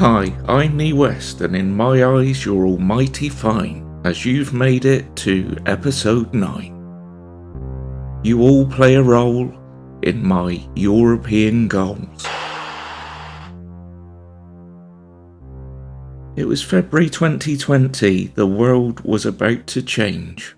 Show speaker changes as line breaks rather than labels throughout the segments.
Hi, I'm Nee West, and in my eyes you're almighty fine, as you've made it to episode 9. You all play a role in my European goals. It was February 2020, the world was about to change.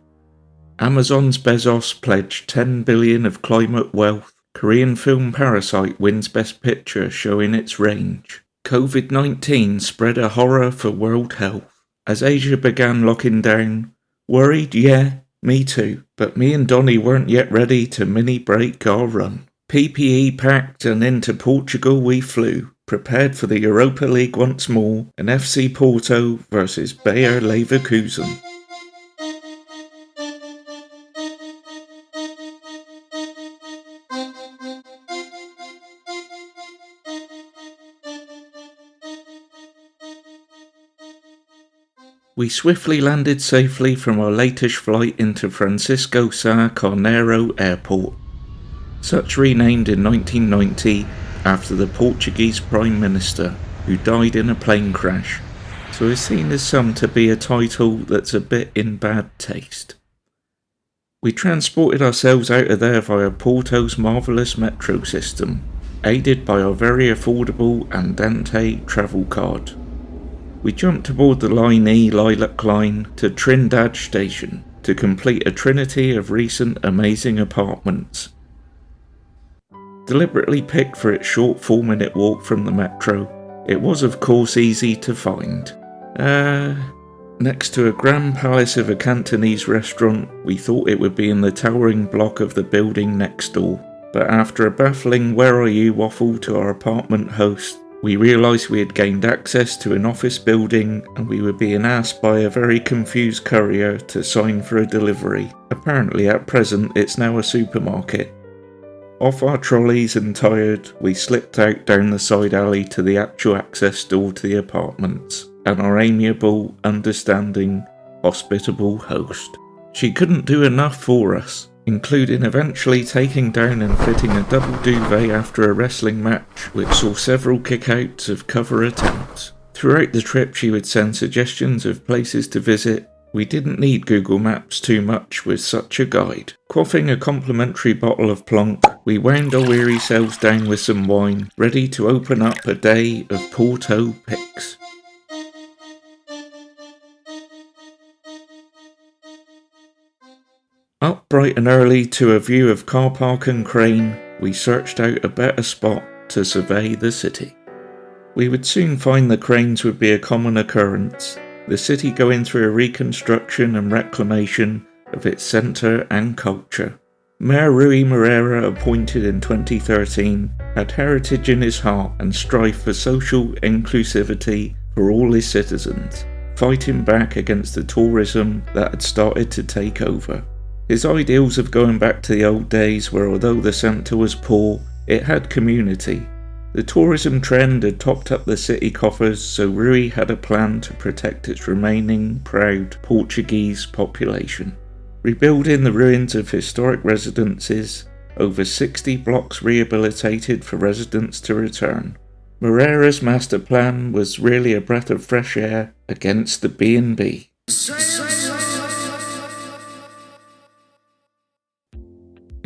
Amazon's Bezos pledged 10 billion of climate wealth. Korean film Parasite wins Best Picture showing its range. COVID-19 spread a horror for world health. As Asia began locking down, worried, yeah, me too, but me and Donnie weren't yet ready to mini break our run. PPE packed and into Portugal we flew, prepared for the Europa League once more, and FC Porto versus Bayer Leverkusen. We swiftly landed safely from our latest flight into Francisco Sá Carneiro Airport, such renamed in 1990 after the Portuguese Prime Minister, who died in a plane crash, so is seen as some to be a title that's a bit in bad taste. We transported ourselves out of there via Porto's marvellous metro system, aided by our very affordable Andante travel card. We jumped aboard the Line E Lilac Line to Trindade Station to complete a trinity of recent amazing apartments. Deliberately picked for its short 4-minute walk from the metro, it was of course easy to find. Next to a grand palace of a Cantonese restaurant, we thought it would be in the towering block of the building next door, but after a baffling "where are you" waffle to our apartment host, we realised we had gained access to an office building and we were being asked by a very confused courier to sign for a delivery. Apparently at present it's now a supermarket. Off our trolleys and tired, we slipped out down the side alley to the actual access door to the apartments, and our amiable, understanding, hospitable host. She couldn't do enough for us, including eventually taking down and fitting a double duvet after a wrestling match, which saw several kickouts of cover attempts. Throughout the trip she would send suggestions of places to visit. We didn't need Google Maps too much with such a guide. Quaffing a complimentary bottle of plonk, we wound our weary selves down with some wine, ready to open up a day of Porto pics. Up bright and early to a view of car park and crane, we searched out a better spot to survey the city. We would soon find the cranes would be a common occurrence, the city going through a reconstruction and reclamation of its centre and culture. Mayor Rui Moreira, appointed in 2013, had heritage in his heart and strive for social inclusivity for all his citizens, fighting back against the tourism that had started to take over. His ideals of going back to the old days where although the centre was poor, it had community. The tourism trend had topped up the city coffers, so Rui had a plan to protect its remaining proud Portuguese population. Rebuilding the ruins of historic residences, over 60 blocks rehabilitated for residents to return. Moreira's master plan was really a breath of fresh air against the B&B.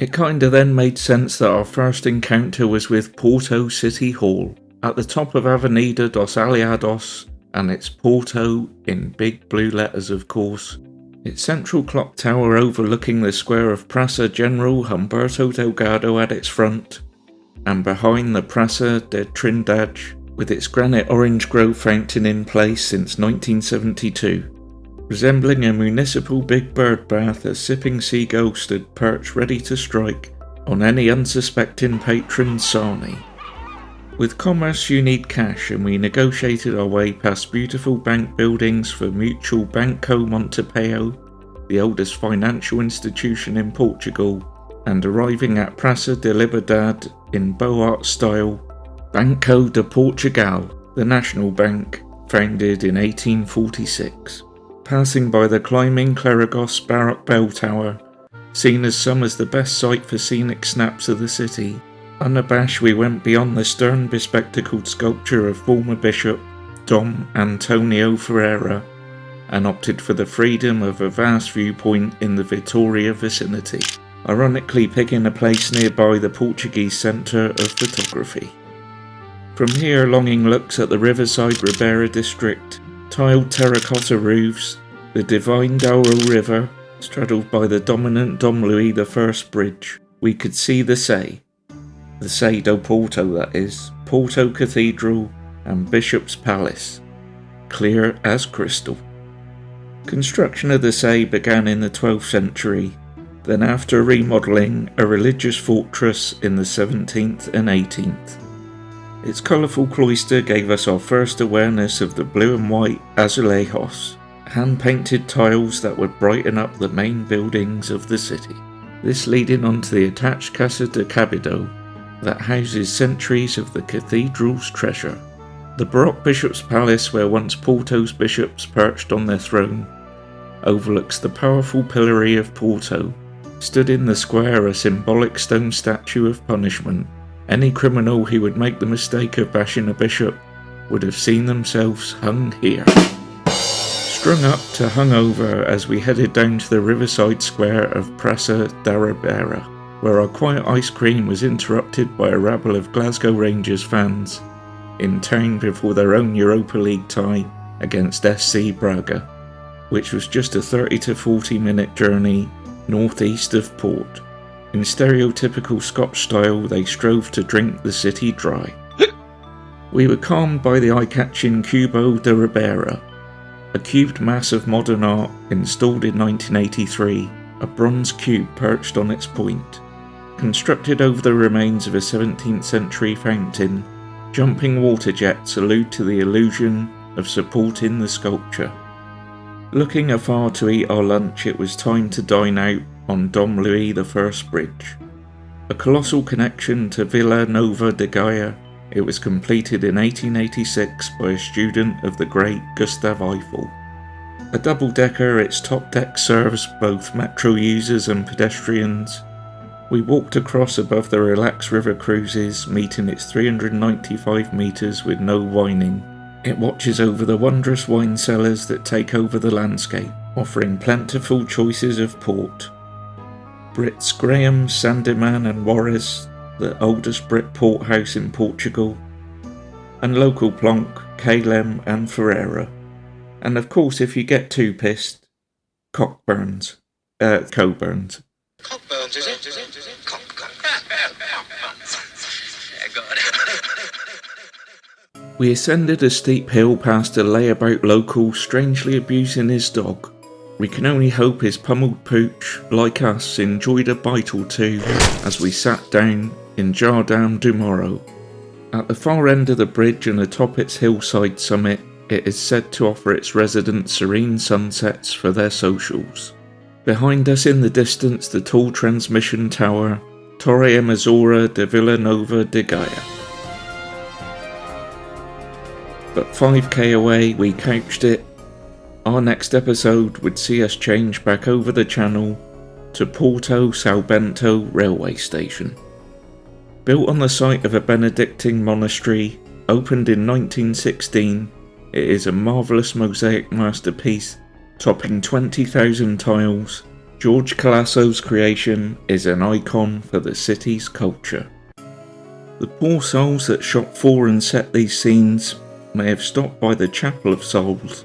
It kinda then made sense that our first encounter was with Porto City Hall, at the top of Avenida dos Aliados, and it's Porto in big blue letters of course. Its central clock tower overlooking the square of Praça General Humberto Delgado at its front, and behind the Praça de Trindade, with its granite orange grove fountain in place since 1972. Resembling a municipal big bird bath, a sipping seagull stood perched ready to strike on any unsuspecting patron's sarnie. With commerce you need cash, and we negotiated our way past beautiful bank buildings for Mutual Banco Montepio, the oldest financial institution in Portugal, and arriving at Praça de Liberdade in Beaux Arts style, Banco de Portugal, the national bank, founded in 1846. Passing by the climbing Clerigos Baroque bell tower, seen as some as the best site for scenic snaps of the city. Unabashed we went beyond the stern bespectacled sculpture of former bishop Dom Antonio Ferreira and opted for the freedom of a vast viewpoint in the Vitoria vicinity, ironically picking a place nearby the Portuguese centre of photography. From here, longing looks at the riverside Ribeira district, tiled terracotta roofs, the divine Douro River, straddled by the dominant Dom Louis I bridge. We could see the Sé do Porto that is, Porto Cathedral and Bishop's Palace, clear as crystal. Construction of the Sé began in the 12th century, then after remodelling, a religious fortress in the 17th and 18th. Its colourful cloister gave us our first awareness of the blue and white azulejos, hand-painted tiles that would brighten up the main buildings of the city. This leading on to the attached Casa de Cabido that houses centuries of the cathedral's treasure. The Baroque Bishop's Palace, where once Porto's bishops perched on their throne, overlooks the powerful pillory of Porto. Stood in the square a symbolic stone statue of punishment. Any criminal who would make the mistake of bashing a bishop would have seen themselves hung here. Strung up to hung over as we headed down to the riverside square of Praça da Ribeira, where our quiet ice cream was interrupted by a rabble of Glasgow Rangers fans in town before their own Europa League tie against SC Braga, which was just a 30 to 40 minute journey northeast of Porto. In stereotypical Scotch style, they strove to drink the city dry. We were calmed by the eye-catching Cubo de Ribeira, a cubed mass of modern art installed in 1983, a bronze cube perched on its point. Constructed over the remains of a 17th century fountain, jumping water jets allude to the illusion of supporting the sculpture. Looking afar to eat our lunch, it was time to dine out on Dom Louis I bridge. A colossal connection to Vila Nova de Gaia, it was completed in 1886 by a student of the great Gustave Eiffel. A double-decker, its top deck serves both metro users and pedestrians. We walked across above the relaxed river cruises, meeting its 395 metres with no whining. It watches over the wondrous wine cellars that take over the landscape, offering plentiful choices of port. Brits Graham, Sandeman and Warris, the oldest Brit port house in Portugal, and local plonk, Calem and Ferreira. And of course, if you get too pissed, Cockburns. Coburns.
Cockburns, is it? Cock.
We ascended a steep hill past a layabout local strangely abusing his dog. We can only hope his pummeled pooch, like us, enjoyed a bite or two as we sat down in Jardim do Moro. At the far end of the bridge and atop its hillside summit, it is said to offer its residents serene sunsets for their socials. Behind us in the distance, the tall transmission tower, Torre Emissora de Vila Nova de Gaia. But 5k away, we couched it. Our next episode would see us change back over the channel to Porto São Bento railway station. Built on the site of a Benedictine monastery, opened in 1916, it is a marvellous mosaic masterpiece, topping 20,000 tiles. George Calasso's creation is an icon for the city's culture. The poor souls that shot for and set these scenes may have stopped by the Chapel of Souls,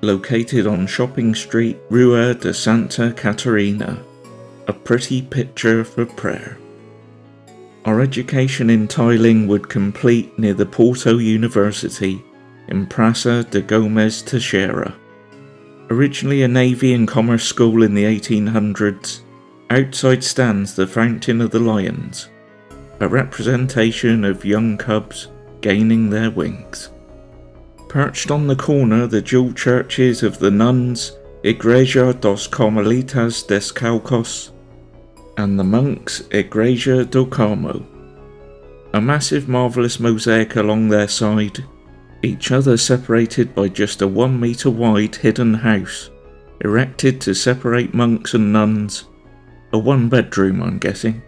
located on Shopping Street, Rua de Santa Catarina, a pretty picture for prayer. Our education in tiling would complete near the Porto University in Praça de Gomes Teixeira. Originally a navy and commerce school in the 1800s, outside stands the Fountain of the Lions, a representation of young cubs gaining their wings. Perched on the corner, the dual churches of the nuns, Igreja dos Carmelitas Descalcos, and the monks, Igreja do Carmo. A massive marvellous mosaic along their side, each other separated by just a 1 metre wide hidden house, erected to separate monks and nuns. A 1-bedroom, I'm guessing.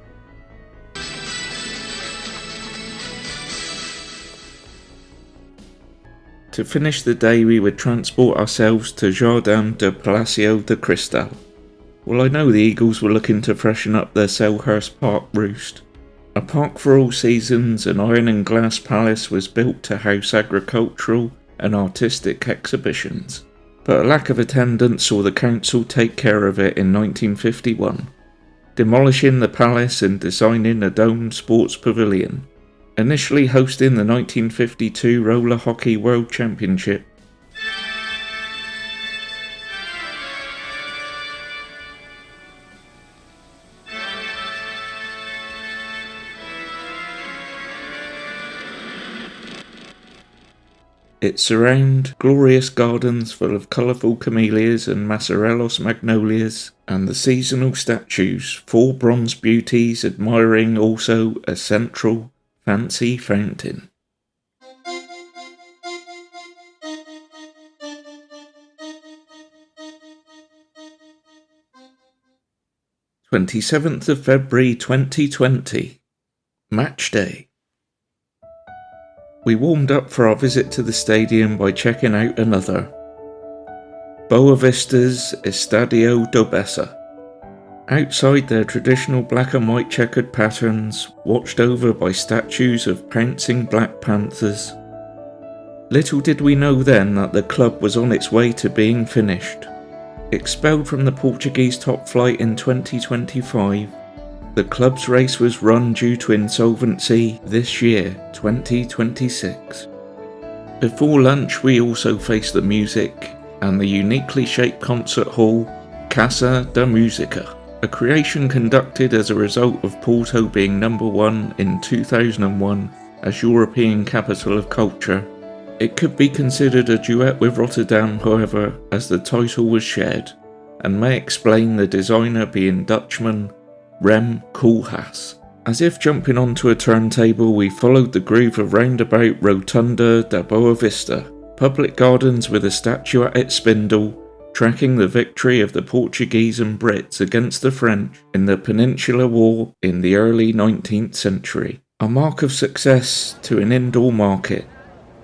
To finish the day, we would transport ourselves to Jardin de Palacio de Cristal. Well, I know the Eagles were looking to freshen up their Selhurst Park roost. A park for all seasons, an iron and glass palace was built to house agricultural and artistic exhibitions, but a lack of attendance saw the council take care of it in 1951, demolishing the palace and designing a domed sports pavilion, initially hosting the 1952 Roller Hockey World Championship. It surrounds glorious gardens full of colourful camellias and Macerellos magnolias, and the seasonal statues, 4 bronze beauties admiring also a central, fancy fountain. "27th of February 2020, Match Day. We warmed up for our visit to the stadium by checking out another, Boa Vista's Estadio do Bessa. Outside, their traditional black and white checkered patterns, watched over by statues of pouncing black panthers. Little did we know then that the club was on its way to being finished. Expelled from the Portuguese top flight in 2025, the club's race was run due to insolvency this year, 2026. Before lunch, we also faced the music and the uniquely shaped concert hall, Casa da Música, a creation conducted as a result of Porto being number 1 in 2001 as European Capital of Culture. It could be considered a duet with Rotterdam, however, as the title was shared, and may explain the designer being Dutchman Rem Koolhaas. As if jumping onto a turntable, we followed the groove of roundabout Rotunda da Boa Vista, public gardens with a statue at its spindle, tracking the victory of the Portuguese and Brits against the French in the Peninsular War in the early 19th century. A mark of success to an indoor market,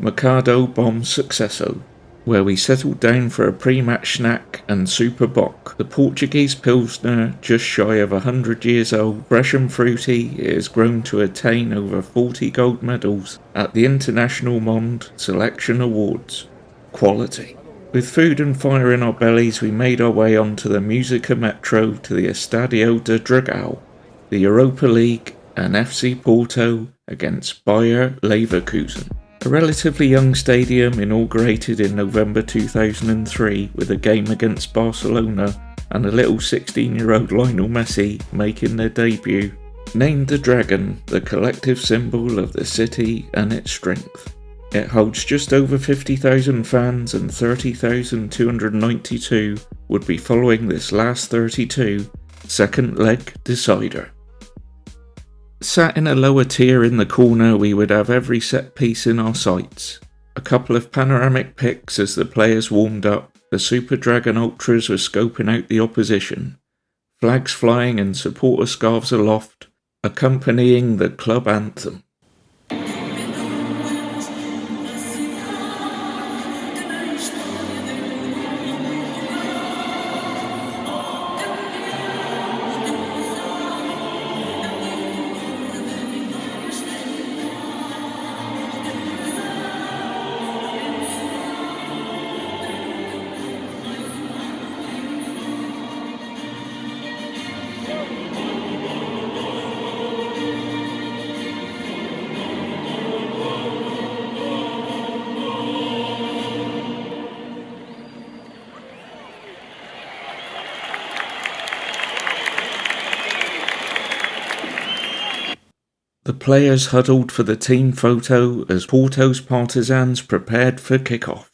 Mercado Bom Sucesso, where we settled down for a pre-match snack and Super Bock, the Portuguese Pilsner just shy of 100 years old, fresh and fruity. It has grown to attain over 40 gold medals at the International Monde Selection Awards. Quality. With food and fire in our bellies, we made our way onto the Musica Metro to the Estadio de Dragão, the Europa League, and FC Porto against Bayer Leverkusen. A relatively young stadium inaugurated in November 2003 with a game against Barcelona and a little 16-year-old Lionel Messi making their debut. Named the Dragon, the collective symbol of the city and its strength. It holds just over 50,000 fans, and 30,292 would be following this last 32 second leg decider. Sat in a lower tier in the corner, we would have every set piece in our sights. A couple of panoramic pics as the players warmed up. The Super Dragon Ultras were scoping out the opposition. Flags flying and supporter scarves aloft, accompanying the club anthem. The players huddled for the team photo as Porto's partisans prepared for kickoff.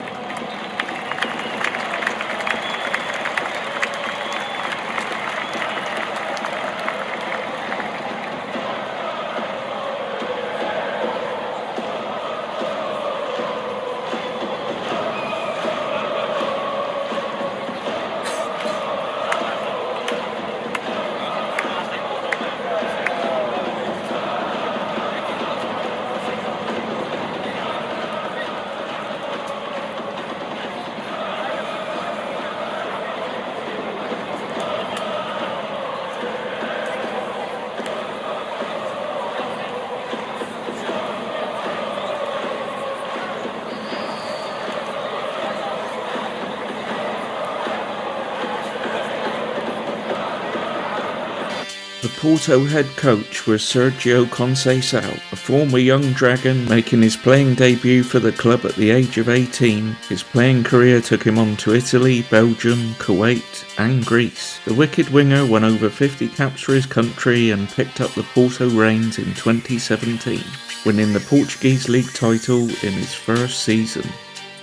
The Porto head coach was Sergio Conceição, a former young Dragon making his playing debut for the club at the age of 18. His playing career took him on to Italy, Belgium, Kuwait and Greece. The wicked winger won over 50 caps for his country and picked up the Porto reins in 2017, winning the Portuguese league title in his first season,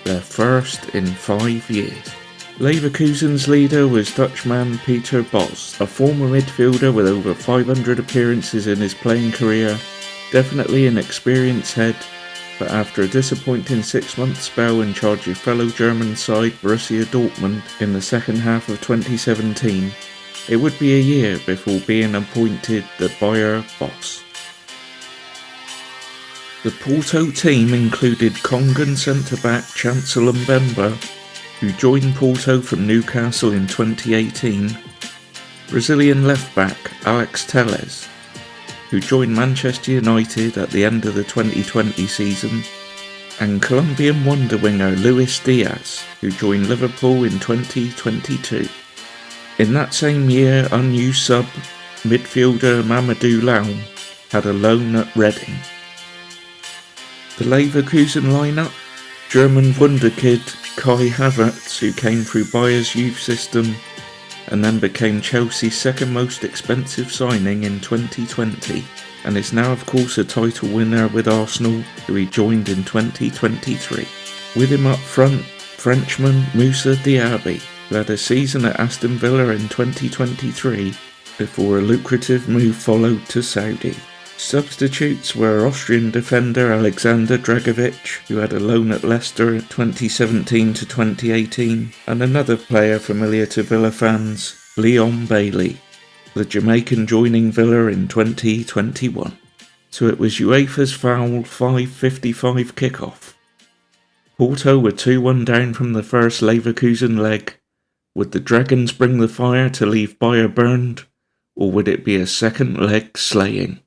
their first in 5 years. Leverkusen's leader was Dutchman Peter Bos, a former midfielder with over 500 appearances in his playing career, definitely an experienced head, but after a disappointing 6-month spell in charge of fellow German side Borussia Dortmund in the second half of 2017, it would be a year before being appointed the Bayer boss. The Porto team included Congan centre-back Chancellor Mbemba, who joined Porto from Newcastle in 2018, Brazilian left-back Alex Telles, who joined Manchester United at the end of the 2020 season, and Colombian wonder winger Luis Diaz, who joined Liverpool in 2022. In that same year, unused sub midfielder Mamadou Laum had a loan at Reading. The Leverkusen lineup: German wunderkid Kai Havertz, who came through Bayer's youth system and then became Chelsea's second most expensive signing in 2020, and is now of course a title winner with Arsenal, who he joined in 2023. With him up front, Frenchman Moussa Diaby, who had a season at Aston Villa in 2023 before a lucrative move followed to Saudi. Substitutes were Austrian defender Alexander Dragovic, who had a loan at Leicester 2017 to 2018, and another player familiar to Villa fans, Leon Bailey, the Jamaican joining Villa in 2021. So it was UEFA's foul 5:55 kickoff. Porto were 2-1 down from the first Leverkusen leg. Would the Dragons bring the fire to leave Bayer burned, or would it be a second leg slaying?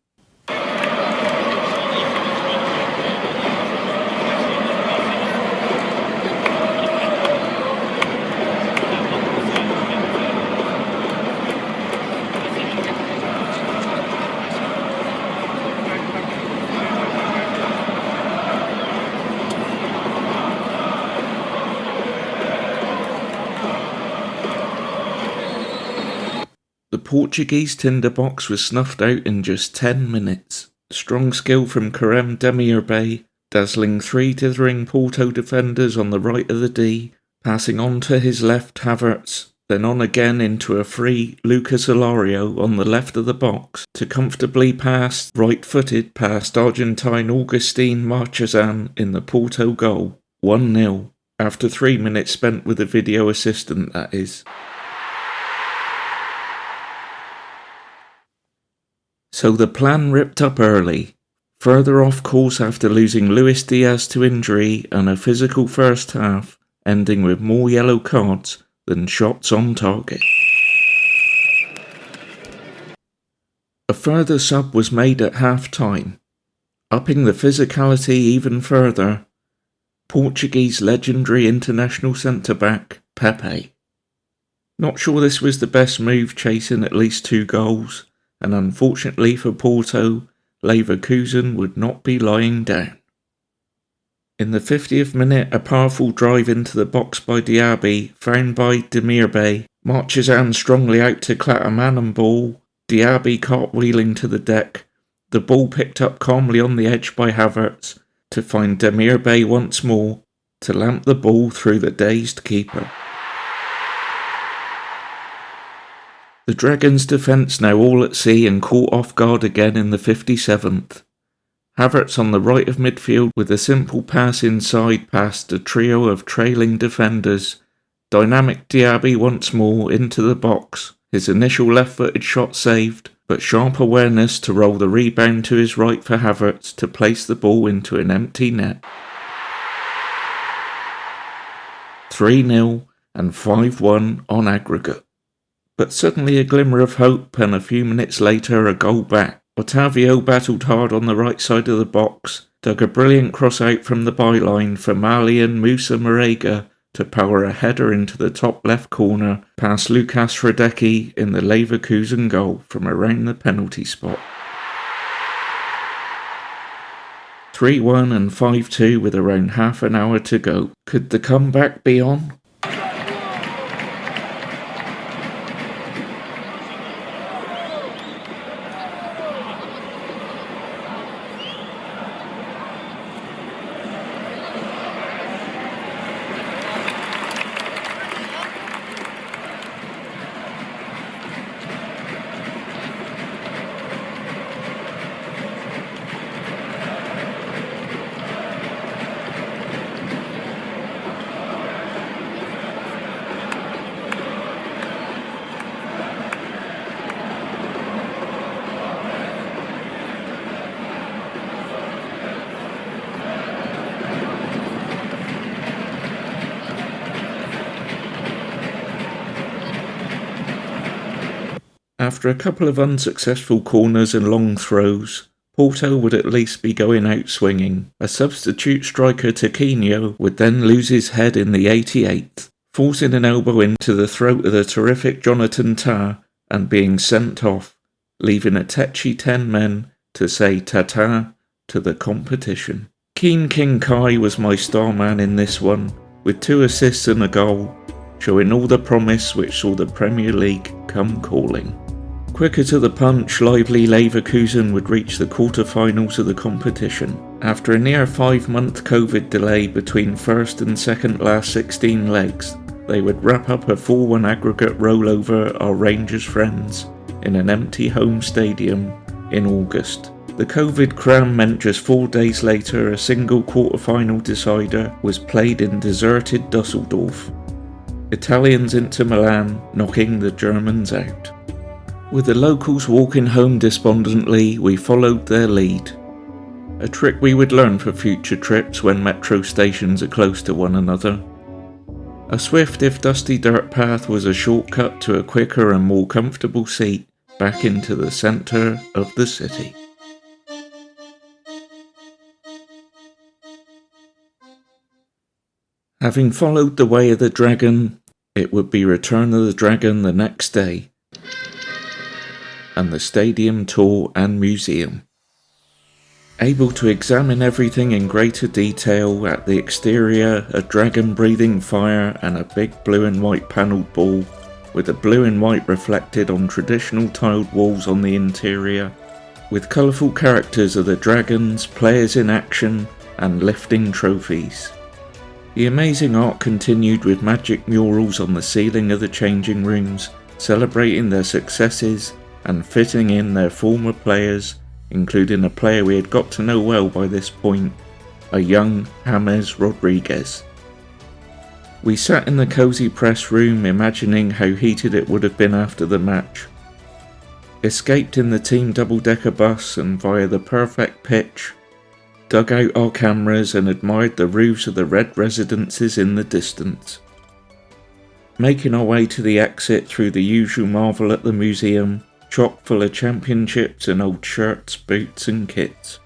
The Portuguese tinderbox was snuffed out in just 10 minutes. Strong skill from Kerem Demirbay, dazzling 3 dithering Porto defenders on the right of the D, passing on to his left Havertz, then on again into a free Lucas Alario on the left of the box to comfortably pass right-footed past Argentine Augustin Marchesán in the Porto goal, 1-0, after 3 minutes spent with a video assistant, that is. So the plan ripped up early, further off course after losing Luis Diaz to injury and a physical first half, ending with more yellow cards than shots on target. A further sub was made at half-time, upping the physicality even further. Portuguese legendary international centre-back Pepe. Not sure this was the best move, chasing at least 2 goals, and unfortunately for Porto, Leverkusen would not be lying down. In the 50th minute, a powerful drive into the box by Diaby, found by Demirbay, Marchesán strongly out to clatter man and ball, Diaby cartwheeling to the deck, the ball picked up calmly on the edge by Havertz, to find Demirbay once more, to lamp the ball through the dazed keeper. The Dragons' defence now all at sea and caught off guard again in the 57th. Havertz on the right of midfield with a simple pass inside past a trio of trailing defenders. Dynamic Diaby once more into the box, his initial left-footed shot saved, but sharp awareness to roll the rebound to his right for Havertz to place the ball into an empty net. 3-0 and 5-1 on aggregate. But suddenly a glimmer of hope, and a few minutes later a goal back. Otavio battled hard on the right side of the box, dug a brilliant cross out from the byline for Malian Moussa Marega, to power a header into the top left corner past Lukas Hradecky in the Leverkusen goal from around the penalty spot. 3-1 and 5-2 with around half an hour to go. Could the comeback be on? After a couple of unsuccessful corners and long throws, Porto would at least be going out swinging. A substitute striker Tiquinho would then lose his head in the 88th, forcing an elbow into the throat of the terrific Jonathan Tah and being sent off, leaving a tetchy 10 men to say ta-ta to the competition. Keen King Kai was my star man in this one, with 2 assists and a goal, showing all the promise which saw the Premier League come calling. Quicker to the punch, lively Leverkusen would reach the quarter-finals of the competition. After a near 5-month COVID delay between first and second last 16 legs, they would wrap up a 4-1 aggregate roll over our Rangers friends in an empty home stadium in August. The COVID cram meant just 4 days later a single quarter-final decider was played in deserted Dusseldorf. Italians into Milan, knocking the Germans out. With the locals walking home despondently, we followed their lead. A trick we would learn for future trips when metro stations are close to one another. A swift if dusty dirt path was a shortcut to a quicker and more comfortable seat back into the centre of the city. Having followed the way of the dragon, it would be Return of the Dragon the next day, and the stadium tour and museum. Able to examine everything in greater detail, at the exterior a dragon breathing fire and a big blue and white panelled ball, with the blue and white reflected on traditional tiled walls on the interior, with colourful characters of the dragons, players in action and lifting trophies. The amazing art continued with magic murals on the ceiling of the changing rooms, celebrating their successes and fitting in their former players, including a player we had got to know well by this point, a young James Rodriguez. We sat in the cosy press room imagining how heated it would have been after the match. Escaped in the team double-decker bus and via the perfect pitch, dug out our cameras and admired the roofs of the red residences in the distance. Making our way to the exit through the usual marvel at the museum, chock full of championships and old shirts, boots and kits.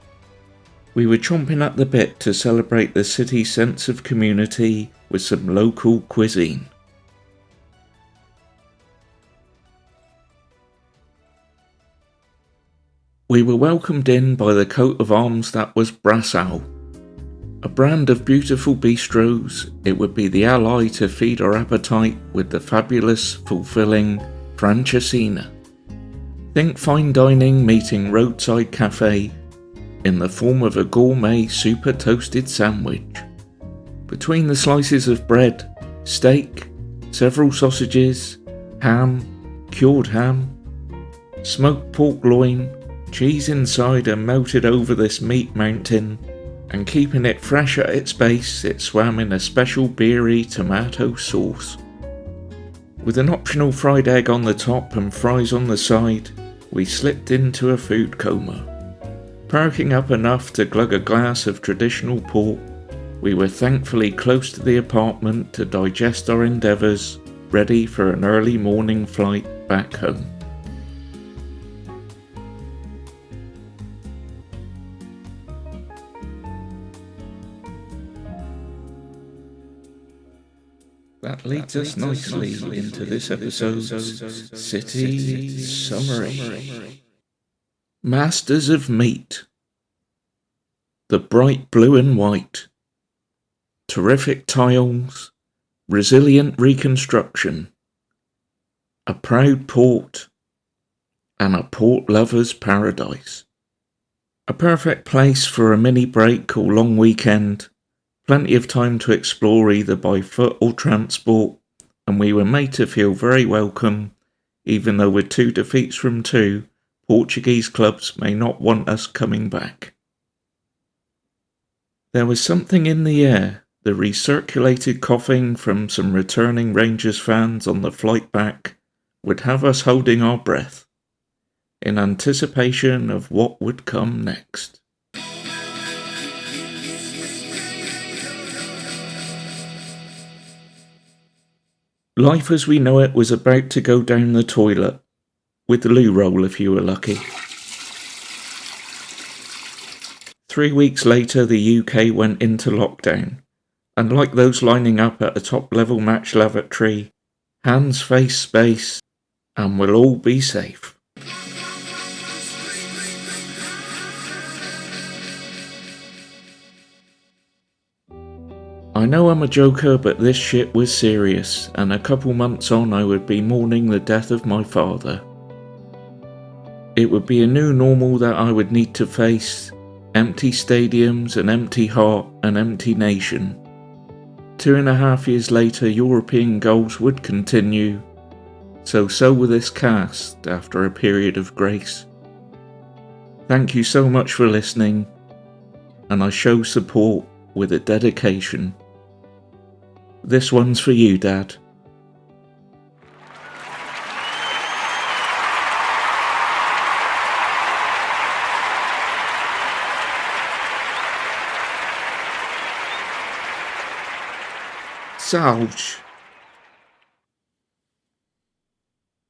We were chomping at the bit to celebrate the city's sense of community with some local cuisine. We were welcomed in by the coat of arms that was Brassau. A brand of beautiful bistros, it would be the ally to feed our appetite with the fabulous, fulfilling Francesina. Think fine dining meeting roadside cafe in the form of a gourmet super toasted sandwich. Between the slices of bread, steak, several sausages, ham, cured ham, smoked pork loin, cheese inside and melted over this meat mountain, and keeping it fresh at its base, it swam in a special beery tomato sauce. With an optional fried egg on the top and fries on the side, we slipped into a food coma. Perking up enough to glug a glass of traditional port, we were thankfully close to the apartment to digest our endeavours, ready for an early morning flight back home. That leads us nicely into this episode's City Summary. Masters of Meat. The bright blue and white. Terrific tiles. Resilient reconstruction. A proud port. And a port lover's paradise. A perfect place for a mini break or long weekend. Plenty of time to explore either by foot or transport, and we were made to feel very welcome, even though with 2 defeats from 2, Portuguese clubs may not want us coming back. There was something in the air. The recirculated coughing from some returning Rangers fans on the flight back would have us holding our breath, in anticipation of what would come next. Life as we know it was about to go down the toilet, with the loo roll if you were lucky. 3 weeks later the UK went into lockdown, and like those lining up at a top-level match lavatory, hands face space, and we'll all be safe. I know I'm a joker, but this shit was serious, and a couple months on I would be mourning the death of my father. It would be a new normal that I would need to face: empty stadiums, an empty heart, an empty nation. 2.5 years later, European goals would continue, so will this cast after a period of grace. Thank you so much for listening, and I show support with a dedication. This one's for you, Dad. Sarge.